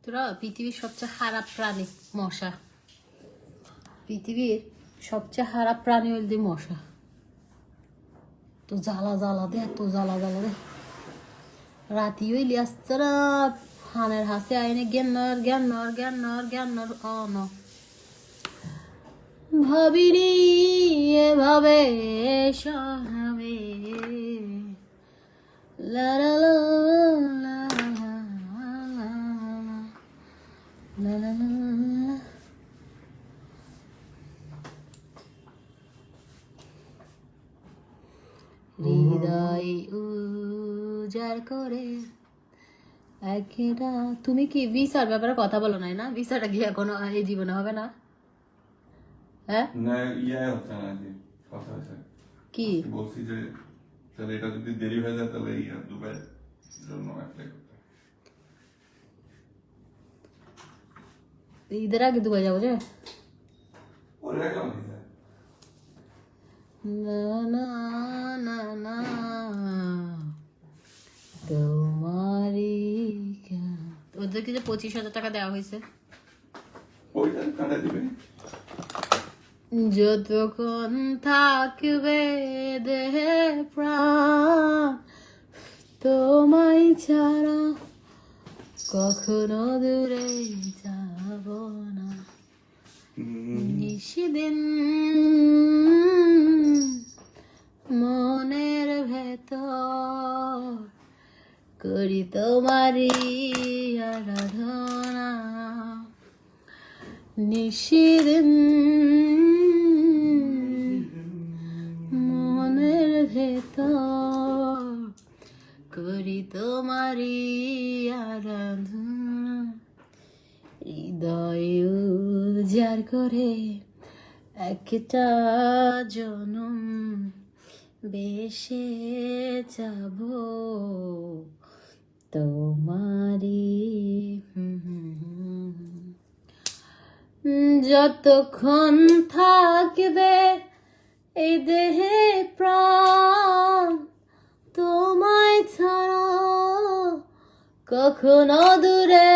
তোরা পৃথিবীর সবচেয়ে খারাপ প্রাণী মশা। পৃথিবীর সবচেয়ে খারাপ প্রাণী হইল মশা। তো জ্বালা জ্বালা দে, এত জ্বালা জ্বালা দে। রাতি হইলি আসছাড়া হানের হাসে আইনে জ্ঞানর জ্ঞানর জ্ঞানর জ্ঞানর অন ভাবিনি এভাবে সহাবে লা লা লা লা লা লা লা। হৃদয় উজাড় করে একেটা। তুমি কি ভিসার ব্যাপারে কথা বলো নাই না? ভিসাটা কি এখনো এই জীবনে হবে না? হ্যাঁ না, হচ্ছে না যে কথা হচ্ছে কি বলছি যে তাহলে এটা যদি দেরি হয়ে যায় তাহলে দুবাই জন্য অ্যাপ্লাই করতে। ঈদের আগে দুবাই যাবো যে। ওরে রাখলাম ভিসা। না না না না তোমারই ওদেরকে যে 25,000 টাকা দেওয়া হয়েছে, ওইটা কাটা দিবে। যতক্ষণ থাকবে দেহে প্রাণ তোমায় ছাড়া কখনো দূরে যাব না। নিশিদিন মনের ভেতর করি তোমারই আরাধনা। নিশিদিন মনের ভেতর করি তোমারই আরাধনা। হৃদয় উজাড় করে একটা জনম বেশে যাব তোমারই। যতক্ষণ থাকবে এই দেহে প্রাণ তোমায় ছাড়া কখনো দূরে